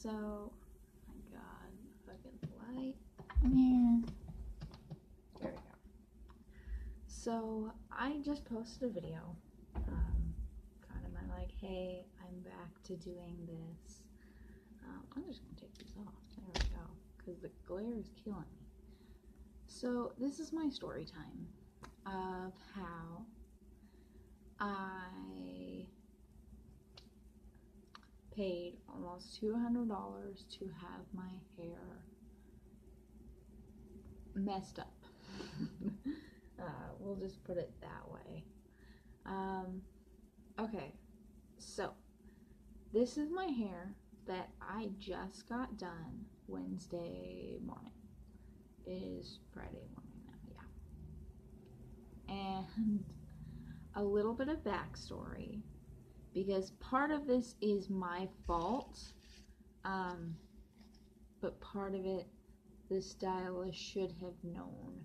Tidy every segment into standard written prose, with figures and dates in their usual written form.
So, my god, fucking light here. There we go. So, I just posted a video, kind of my like, hey, I'm back to doing this. I'm just gonna take these off. There we go, because the glare is killing me. So, this is my story time of how I paid almost $200 to have my hair messed up. We'll just put it that way. Okay, so this is my hair that I just got done Wednesday morning. It is Friday morning now, yeah. And a little bit of backstory, because part of this is my fault, but part of it, the stylist should have known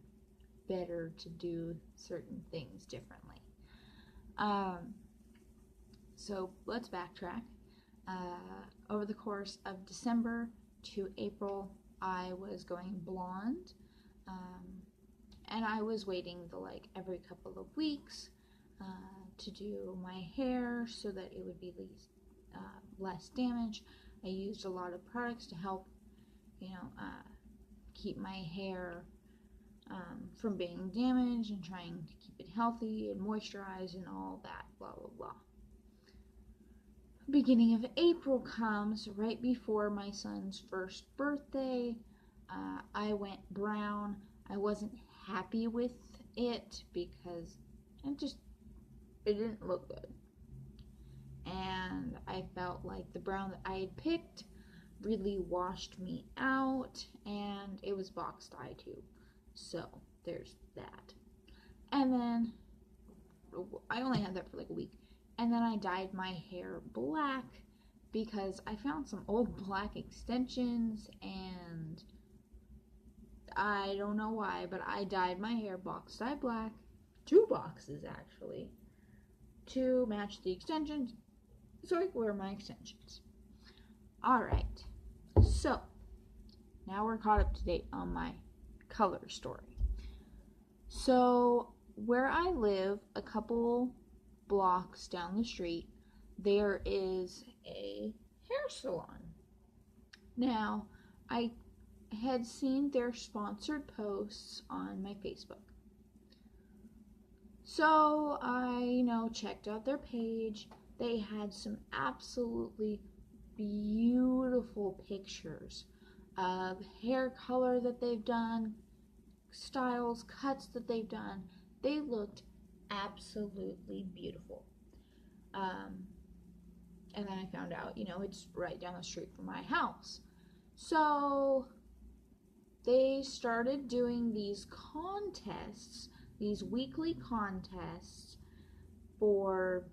better to do certain things differently. So let's backtrack. Over the course of December to April, I was going blonde, and I was waiting every couple of weeks to do my hair so that it would be less damage. I used a lot of products to help, keep my hair from being damaged and trying to keep it healthy and moisturized and all that, blah, blah, blah. Beginning of April comes right before my son's first birthday. I went brown. I wasn't happy with it because it didn't look good. And I felt like the brown that I had picked really washed me out, and it was box dye too. So there's that. And then I only had that for like a week. And then I dyed my hair black because I found some old black extensions, and I don't know why, but I dyed my hair box dye black, 2 boxes actually, to match the extensions so I could wear my extensions. Alright, so now we're caught up to date on my color story. So where I live, a couple blocks down the street, there is a hair salon. Now, I had seen their sponsored posts on my Facebook. So I, checked out their page. They had some absolutely beautiful pictures of hair color that they've done, styles, cuts that they've done. They looked absolutely beautiful. And then I found out, it's right down the street from my house. So they started doing these contests, these weekly contests for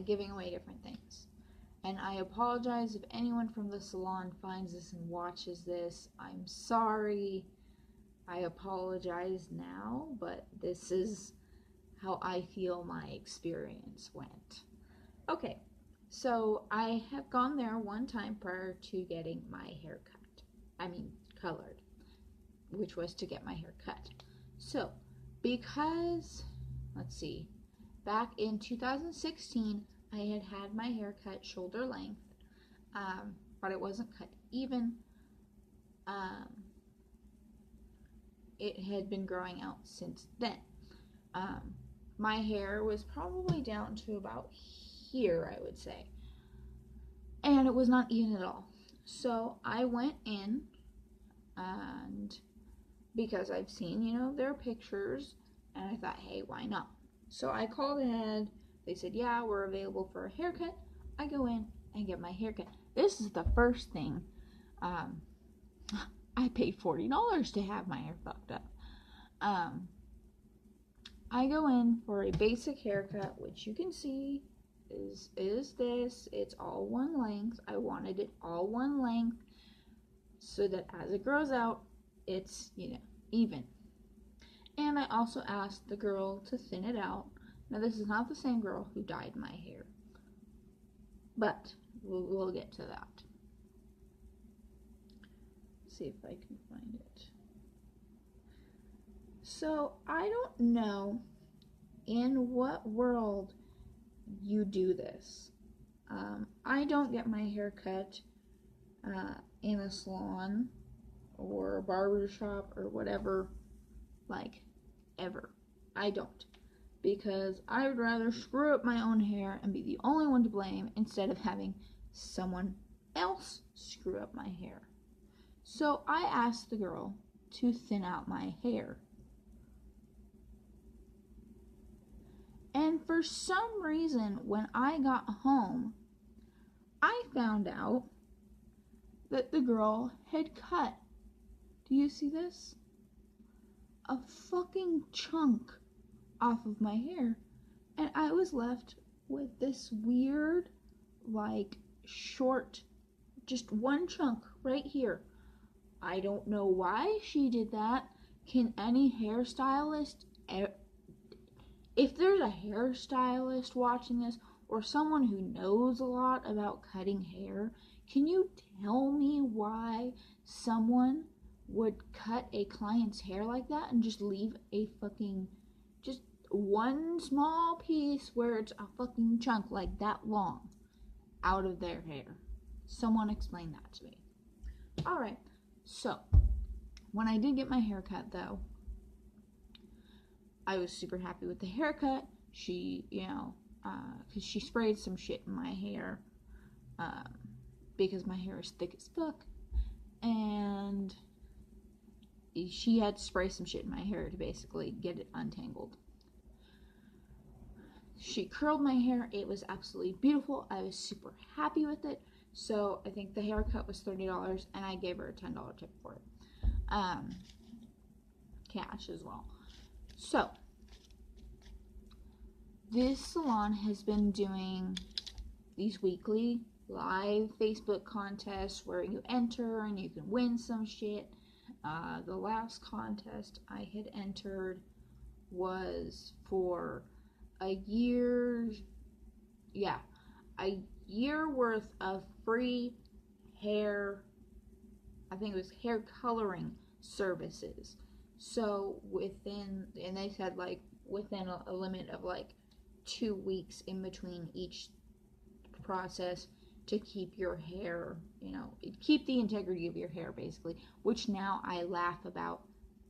giving away different things. And I apologize if anyone from the salon finds this and watches this. I'm sorry. I apologize now, but this is how I feel my experience went. Okay, so I have gone there one time prior to getting my hair colored, which was to get my hair cut. So, because, back in 2016, I had my hair cut shoulder length, but it wasn't cut even. It had been growing out since then. My hair was probably down to about here, I would say. And it was not even at all. So I went in, and because I've seen, their pictures, and I thought, hey, why not? So I called ahead. They said, yeah, we're available for a haircut. I go in and get my haircut. This is the first thing. I paid $40 to have my hair fucked up. I go in for a basic haircut, which you can see is this. It's all one length. I wanted it all one length so that as it grows out, it's, even. And I also asked the girl to thin it out. Now, this is not the same girl who dyed my hair, but we'll get to that. see if I can find it. So I don't know in what world you do this. I don't get my hair cut in a salon or a barber shop or whatever, like, ever. I don't. Because I would rather screw up my own hair and be the only one to blame instead of having someone else screw up my hair. So I asked the girl to thin out my hair. And for some reason, when I got home, I found out that the girl had cut, do you see this? A fucking chunk off of my hair. And I was left with this weird, like, short, just one chunk right here. I don't know why she did that. Can any hairstylist, if there's a hairstylist watching this, or someone who knows a lot about cutting hair, can you tell me why someone would cut a client's hair like that and just leave a fucking, just one small piece where it's a fucking chunk like that long out of their hair? Someone explain that to me. Alright, so when I did get my hair cut though, I was super happy with the haircut. She, because she sprayed some shit in my hair, because my hair is thick as fuck, and she had to spray some shit in my hair to basically get it untangled. She curled my hair. It was absolutely beautiful. I was super happy with it. So I think the haircut was $30, and I gave her a $10 tip for it. Cash as well. So, this salon has been doing these weekly live Facebook contests where you enter and you can win some shit. The last contest I had entered was for a year worth of free hair, I think it was hair coloring services. So and they said like within a limit of like 2 weeks in between each process to keep your hair, keep the integrity of your hair basically, which now I laugh about,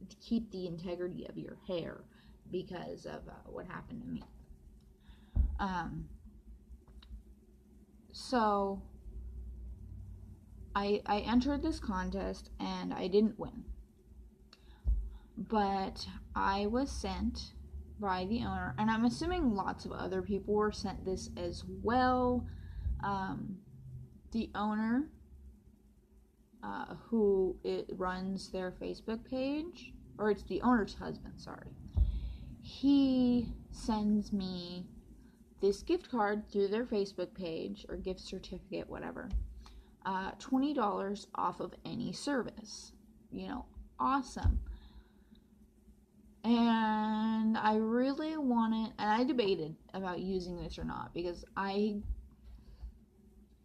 to keep the integrity of your hair because of what happened to me. So I entered this contest and I didn't win. But I was sent by the owner, and I'm assuming lots of other people were sent this as well. The owner, who runs their Facebook page, or it's the owner's husband, sorry. He sends me this gift card through their Facebook page, or gift certificate, whatever. $20 off of any service. Awesome. And I really wanted, and I debated about using this or not, because I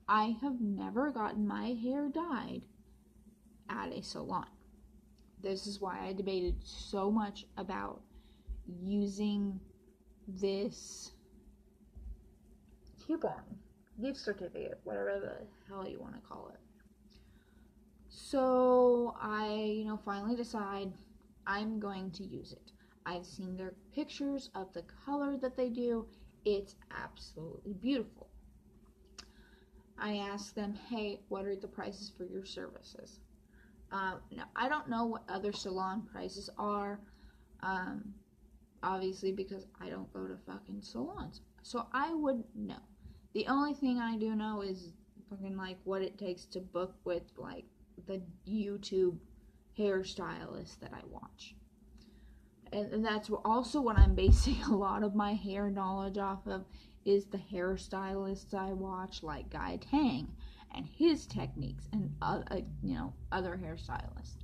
have never gotten my hair dyed at a salon. This is why I debated so much about using this coupon, gift certificate, whatever the hell you want to call it. So I, finally decide I'm going to use it. I've seen their pictures of the color that they do. It's absolutely beautiful. I asked them, hey, what are the prices for your services? Now, I don't know what other salon prices are, obviously, because I don't go to fucking salons. So I wouldn't know. The only thing I do know is fucking, like, what it takes to book with, like, the YouTube hairstylist that I watch. And that's also what I'm basing a lot of my hair knowledge off of, is the hairstylists I watch, like Guy Tang and his techniques, and other hairstylists.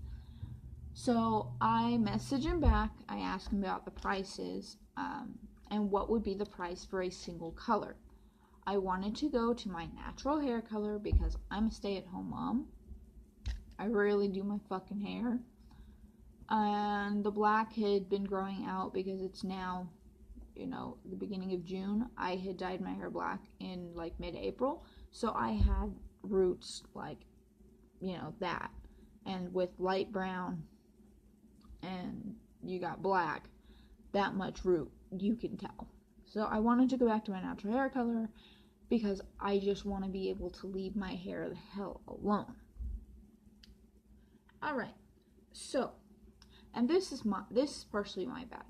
So I message him back. I ask him about the prices, and what would be the price for a single color. I wanted to go to my natural hair color because I'm a stay-at-home mom, I rarely do my fucking hair. And the black had been growing out because it's now, the beginning of June. I had dyed my hair black in like mid-April. So I had roots like, that. And with light brown and you got black, that much root, you can tell. So I wanted to go back to my natural hair color because I just want to be able to leave my hair the hell alone. Alright, so, and this is partially my bad.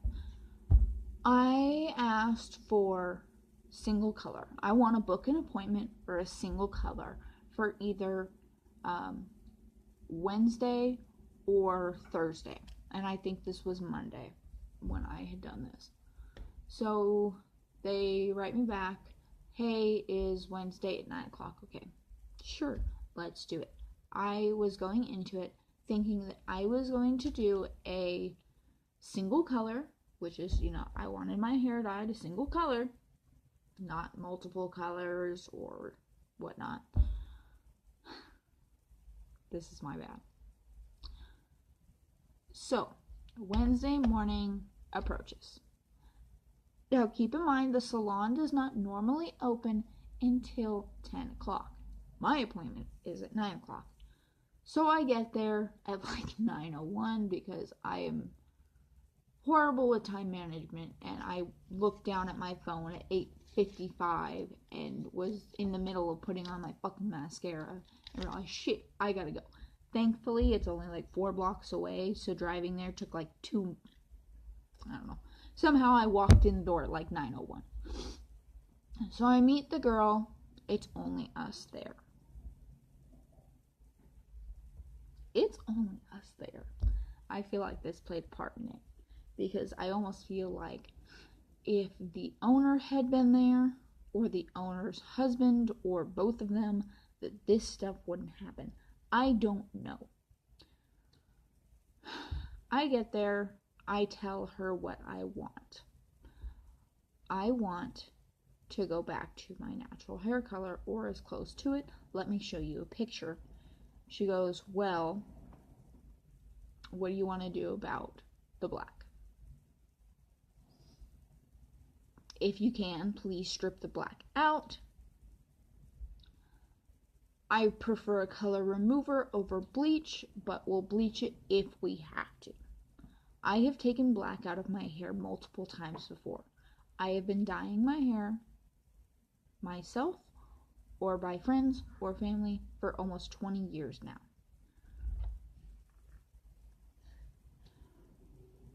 I asked for single color. I want to book an appointment for a single color for either Wednesday or Thursday. And I think this was Monday when I had done this. So they write me back, hey, is Wednesday at 9 o'clock okay? Sure, let's do it. I was going into it thinking that I was going to do a single color, which is, I wanted my hair dyed a single color, not multiple colors or whatnot. This is my bad. So, Wednesday morning approaches. Now, keep in mind, the salon does not normally open until 10 o'clock. My appointment is at 9 o'clock. So I get there at like 9:01 because I am horrible with time management, and I looked down at my phone at 8:55 and was in the middle of putting on my fucking mascara and realized, shit, I gotta go. Thankfully, it's only like 4 blocks away, so driving there took like 2, I don't know. Somehow I walked in the door at like 9:01. So I meet the girl. It's only us there. It's only us there. I feel like this played a part in it. Because I almost feel like if the owner had been there, or the owner's husband, or both of them, that this stuff wouldn't happen. I don't know. I get there. I tell her what I want. I want to go back to my natural hair color, or as close to it. Let me show you a picture. She goes, well, what do you want to do about the black? If you can, please strip the black out. I prefer a color remover over bleach, but we'll bleach it if we have to. I have taken black out of my hair multiple times before. I have been dyeing my hair myself or by friends or family for almost 20 years now.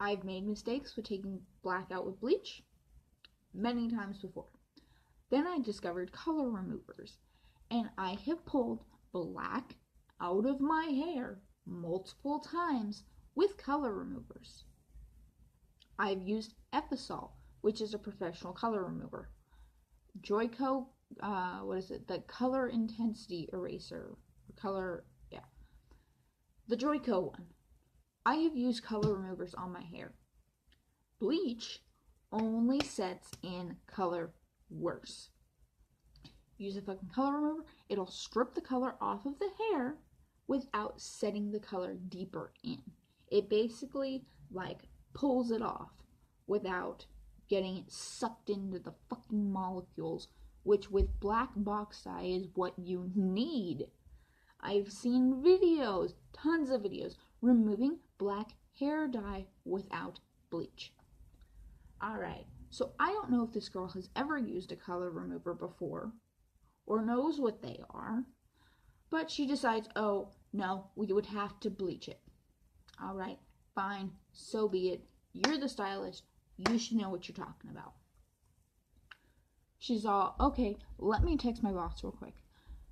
I've made mistakes with taking black out with bleach many times before. Then I discovered color removers, and I have pulled black out of my hair multiple times with color removers. I've used Ephisol, which is a professional color remover. Joico, the color intensity eraser, the Joico one. I have used color removers on my hair. Bleach only sets in color worse. Use a fucking color remover, it'll strip the color off of the hair without setting the color deeper in. It basically pulls it off without getting it sucked into the fucking molecules, which with black box dye is what you need. I've seen videos, tons of videos, removing black hair dye without bleach. Alright, so I don't know if this girl has ever used a color remover before or knows what they are, but she decides, oh, no, we would have to bleach it. Alright, fine, so be it. You're the stylist. You should know what you're talking about. She's all, okay, let me text my boss real quick.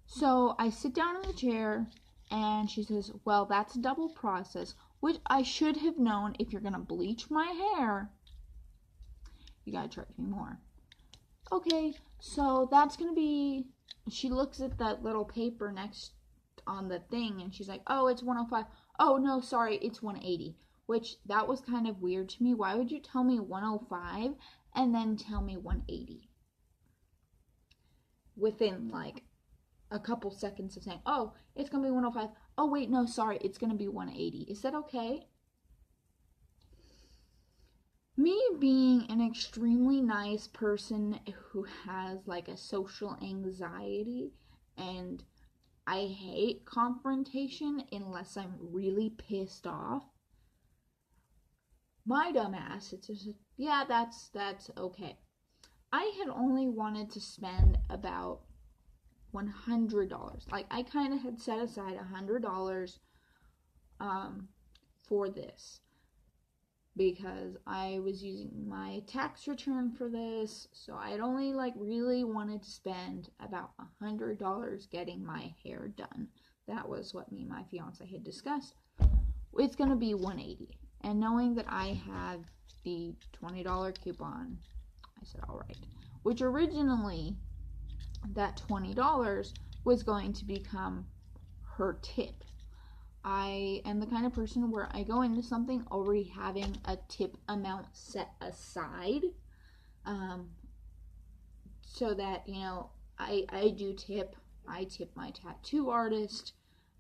So I sit down in the chair, and she says, well, that's a double process, which I should have known. If you're going to bleach my hair, you got to charge me more. Okay, so that's going to be, she looks at that little paper next on the thing, and she's like, oh, it's 105. Oh, no, sorry, it's 180. Which, that was kind of weird to me. Why would you tell me 105 and then tell me 180? Within, a couple seconds of saying, oh, it's going to be 105. Oh, wait, no, sorry. It's going to be 180. Is that okay? Me being an extremely nice person who has like a social anxiety, and I hate confrontation unless I'm really pissed off. My dumbass, it's just, yeah, that's okay. I had only wanted to spend about $100. Like, I kind of had set aside $100 for this because I was using my tax return for this. So I'd only like really wanted to spend about $100 getting my hair done. That was what me and my fiance had discussed. It's gonna be 180. And knowing that I had the $20 coupon, I said, all right. Which originally, that $20 was going to become her tip. I am the kind of person where I go into something already having a tip amount set aside, so that, you know, I do tip. I tip my tattoo artist.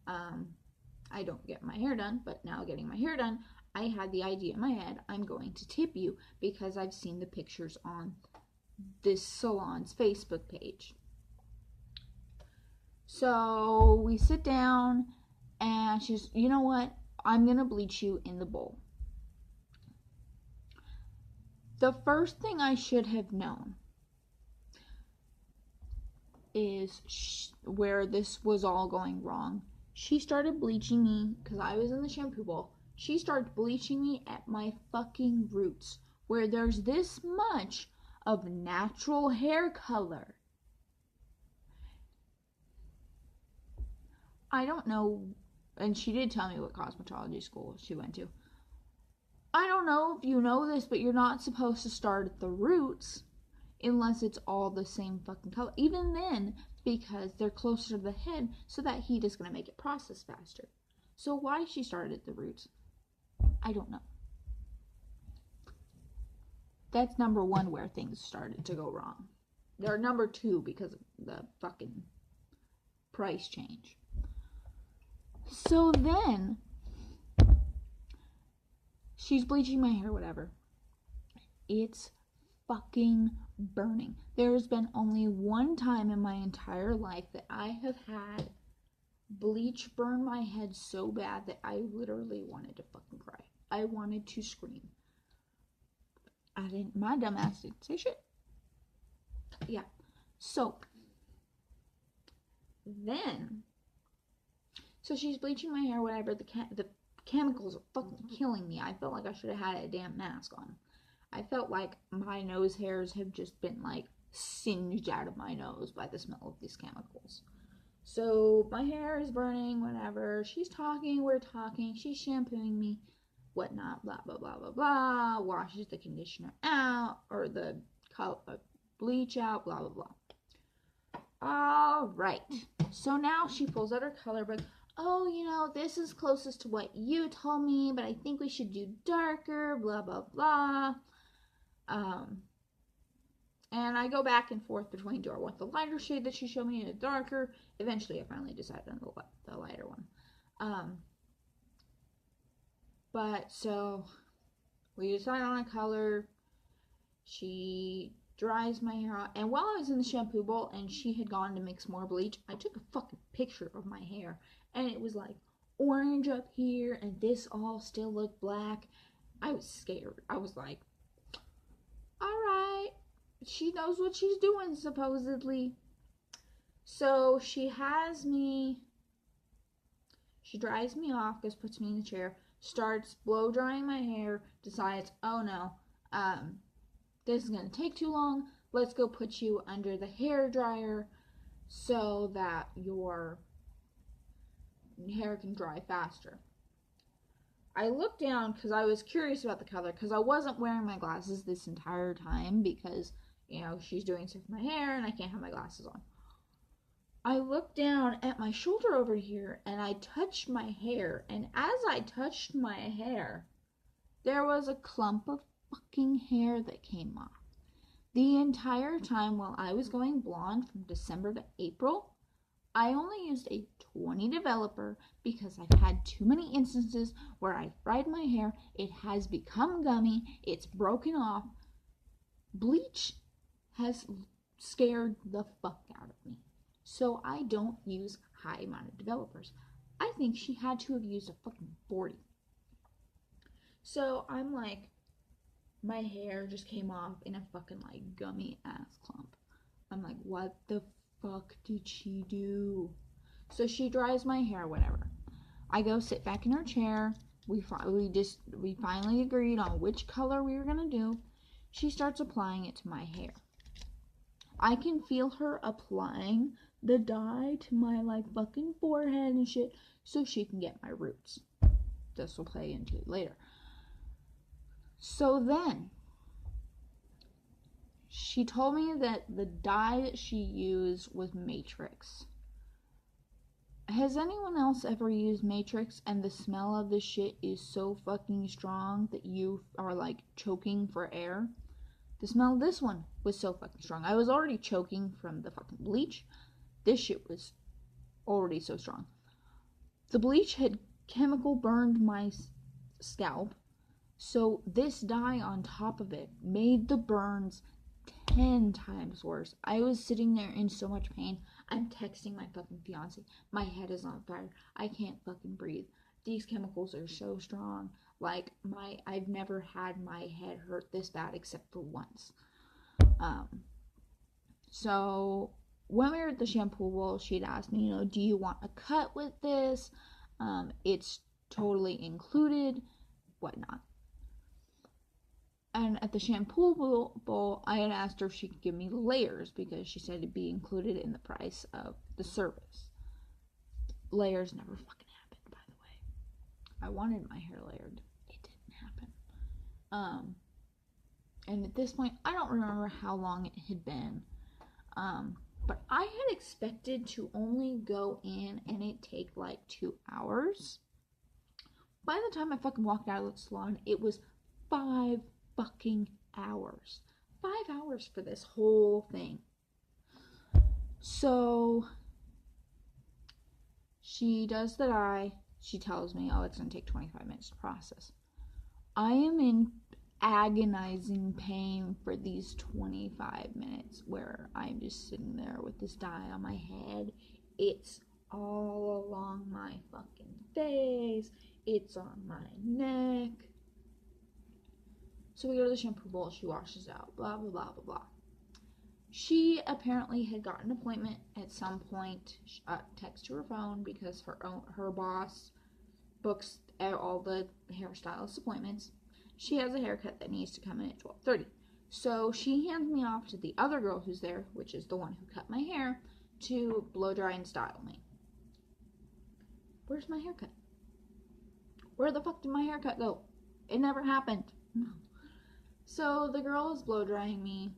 I don't get my hair done, but now getting my hair done, I had the idea in my head, I'm going to tip you because I've seen the pictures on this salon's Facebook page. So we sit down and she's, you know what? I'm going to bleach you in the bowl. The first thing I should have known is where this was all going wrong. She started bleaching me because I was in the shampoo bowl. She started bleaching me at my fucking roots, where there's this much of natural hair color. I don't know, and she did tell me what cosmetology school she went to. I don't know if you know this, but you're not supposed to start at the roots unless it's all the same fucking color. Even then, because they're closer to the head, so that heat is going to make it process faster. So why she started at the roots, I don't know. That's number one where things started to go wrong. They're number two because of the fucking price change. So then, she's bleaching my hair, whatever. It's fucking burning. There's been only one time in my entire life that I have had bleach burn my head so bad that I literally wanted to fucking cry. I wanted to scream. My dumb ass didn't say shit. Yeah. So then, she's bleaching my hair, whatever. The chemicals are fucking killing me. I felt like I should have had a damn mask on. I felt like my nose hairs have just been like singed out of my nose by the smell of these chemicals. So my hair is burning, whatever. She's talking, we're talking, she's shampooing me, whatnot, blah, blah, blah, blah, blah. Washes the conditioner out, or the bleach out, blah, blah, blah. All right. So now she pulls out her color book. Oh, you know, this is closest to what you told me, but I think we should do darker, blah, blah, blah. And I go back and forth between, do I want the lighter shade that she showed me and a darker? Eventually, I finally decided on the lighter one. But so we decide on a color. She dries my hair out. And while I was in the shampoo bowl and she had gone to mix more bleach, I took a fucking picture of my hair. And it was like orange up here and this all still looked black. I was scared. I was like, alright, she knows what she's doing, supposedly. So she dries me off, goes, puts me in the chair, starts blow drying my hair, decides, oh no, this is going to take too long, let's go put you under the hair dryer so that your hair can dry faster. I looked down because I was curious about the color, because I wasn't wearing my glasses this entire time because, you know, she's doing stuff with my hair and I can't have my glasses on. I looked down at my shoulder over here and I touched my hair, and as I touched my hair, there was a clump of fucking hair that came off. The entire time while I was going blonde from December to April, I only used a 20 developer because I've had too many instances where I've fried my hair, it has become gummy, it's broken off. Bleach has scared the fuck out of me. So I don't use high amount of developers. I think she had to have used a fucking 40. So I'm like, my hair just came off in a fucking like gummy ass clump. I'm like, what the fuck did she do? So she dries my hair, whatever. I go sit back in her chair. We finally agreed on which color we were gonna do. She starts applying it to my hair. I can feel her applying the dye to my like fucking forehead and shit so she can get my roots. This will play into it later. So then she told me that the dye that she used was Matrix. Has anyone else ever used Matrix and the smell of this shit is so fucking strong that you are like choking for air? The smell of this one was so fucking strong. I was already choking from the fucking bleach. This shit was already so strong. The bleach had chemical burned my scalp, so this dye on top of it made the burns 10 times worse. I was sitting there in so much pain. I'm texting my fucking fiance. My head is on fire. I can't fucking breathe. These chemicals are so strong. Like, I've never had my head hurt this bad except for once. So when we were at the shampoo bowl, she'd asked me, do you want a cut with this? It's totally included, whatnot. And at the shampoo bowl, I had asked her if she could give me layers because she said it'd be included in the price of the service. Layers never fucking happened, by the way. I wanted my hair layered. It didn't happen. And at this point, I don't remember how long it had been. But I had expected to only go in and it take like 2 hours. By the time I fucking walked out of the salon, it was 5 fucking hours. 5 hours for this whole thing. So she does the dye. She tells me, it's going to take 25 minutes to process. I am in agonizing pain for these 25 minutes where I'm just sitting there with this dye on my head. It's all along my fucking face. It's on my neck. So we go to the shampoo bowl. She washes out. Blah, blah, blah, blah, blah. She apparently had got an appointment at some point. Text to her phone because her boss books all the hairstylist appointments. She has a haircut that needs to come in at 12:30. So she hands me off to the other girl who's there, which is the one who cut my hair, to blow dry and style me. Where's my haircut? Where the fuck did my haircut go? It never happened. No. So the girl is blow drying me,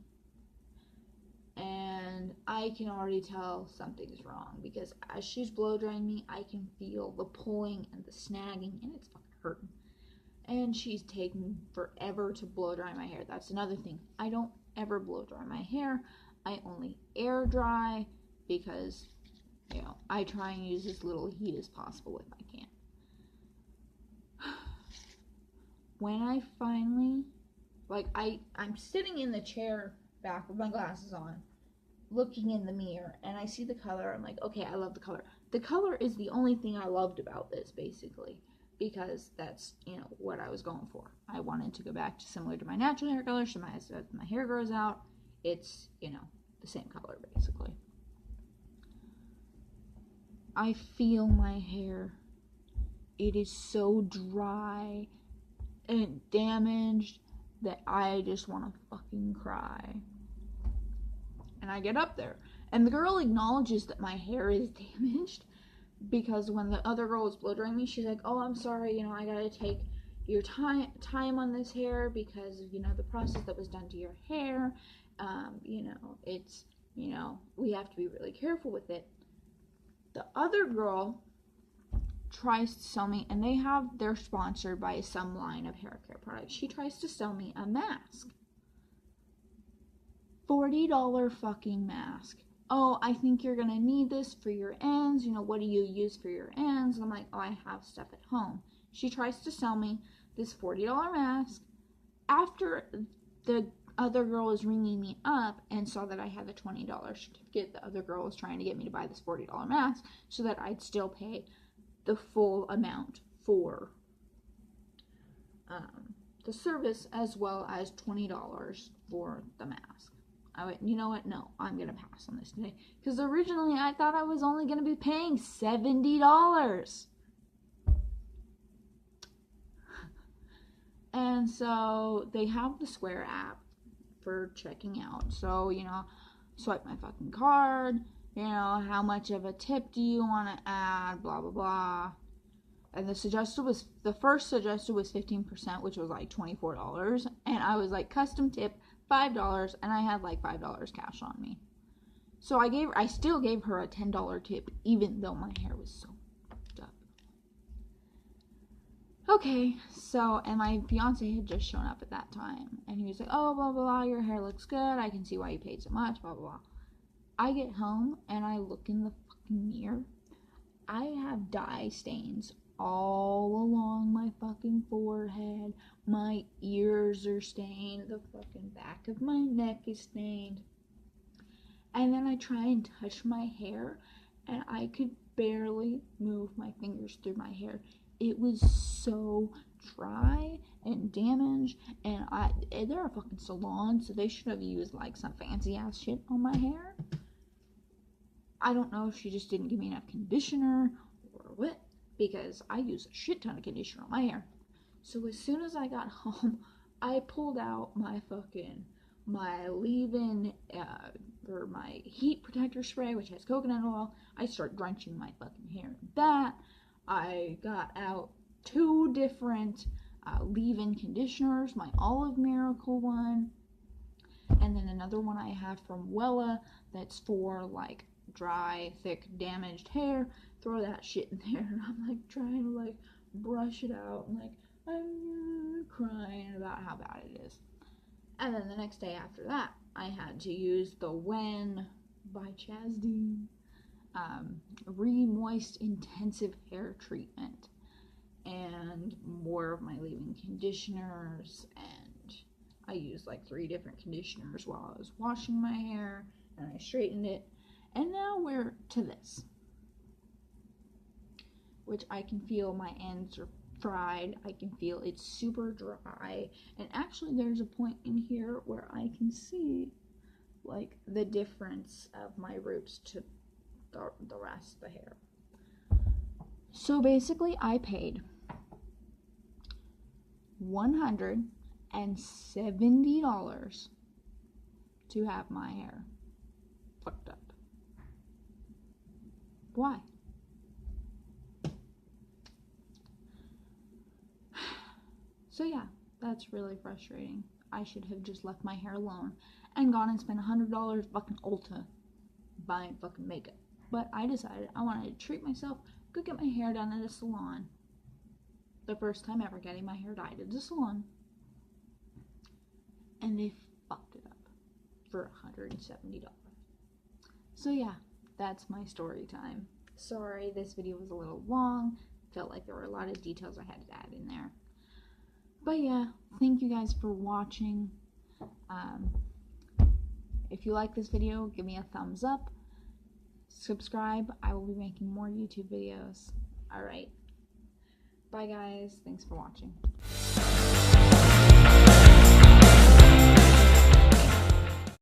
and I can already tell something's wrong because as she's blow drying me, I can feel the pulling and the snagging, and it's fucking hurting. And she's taking forever to blow dry my hair. That's another thing. I don't ever blow dry my hair. I only air dry because, I try and use as little heat as possible if I can. When I finally, I'm sitting in the chair back with my glasses on, looking in the mirror, and I see the color. I'm like, okay, I love the color. The color is the only thing I loved about this, basically. Because that's, what I was going for. I wanted to go back to similar to my natural hair color, so my hair grows out. It's, the same color, basically. I feel my hair. It is so dry and damaged that I just want to fucking cry. And I get up there, and the girl acknowledges that my hair is damaged. Because when the other girl was blow drying me, she's like, I'm sorry, I gotta take your time on this hair because of, the process that was done to your hair. It's, we have to be really careful with it. The other girl tries to sell me, and they're sponsored by some line of hair care products. She tries to sell me a mask. $40 fucking mask oh, I think you're gonna need this for your ends. You know, what do you use for your ends? I'm like, oh, I have stuff at home. She tries to sell me this $40 mask after the other girl was ringing me up and saw that I had the $20 certificate. The other girl was trying to get me to buy this $40 mask so that I'd still pay the full amount for the service, as well as $20 for the mask. I went, you know what? No, I'm going to pass on this today. Because originally I thought I was only going to be paying $70. And so they have the Square app for checking out. So, you know, swipe my fucking card. You know, how much of a tip do you want to add? Blah, blah, blah. And the first suggested was 15%, which was like $24. And I was like, custom tip, $5, and I had like $5 cash on me. So I still gave her a $10 tip, even though my hair was so fucked up. Okay, so, and my fiance had just shown up at that time, and he was like, oh, blah, blah, blah, your hair looks good, I can see why you paid so much, blah, blah, blah. I get home, and I look in the fucking mirror. I have dye stains all along my fucking forehead. My ears are stained. The fucking back of my neck is stained. And then I try and touch my hair, and I could barely move my fingers through my hair. It was so dry and damaged, and they're a fucking salon, so they should have used like some fancy ass shit on my hair. I don't know if she just didn't give me enough conditioner or what, because I use a shit ton of conditioner on my hair. So as soon as I got home, I pulled out my leave-in or my heat protector spray, which has coconut oil. I start drenching my fucking hair in that. I got out 2 different leave-in conditioners, my Olive Miracle one, and then another one I have from Wella that's for like dry, thick, damaged hair. Throw that shit in there, and I'm like trying to like brush it out, and like I'm crying about how bad it is. And then the next day after that, I had to use the Wen by Chasdeen Re-Moist Intensive Hair Treatment, and more of my leave-in conditioners, and I used like 3 different conditioners while I was washing my hair, and I straightened it, and now we're to this, which I can feel my ends are fried. I can feel it's super dry, and actually there's a point in here where I can see like the difference of my roots to the rest of the hair. So basically I paid $170 to have my hair fucked up. Why? So yeah, that's really frustrating. I should have just left my hair alone and gone and spent $100 fucking Ulta buying fucking makeup. But I decided I wanted to treat myself, go get my hair done at a salon. The first time ever getting my hair dyed at a salon. And they fucked it up for $170. So yeah, that's my story time. Sorry, this video was a little long. Felt like there were a lot of details I had to add in there. But yeah, thank you guys for watching. If you like this video, give me a thumbs up. Subscribe. I will be making more YouTube videos. Alright. Bye guys. Thanks for watching.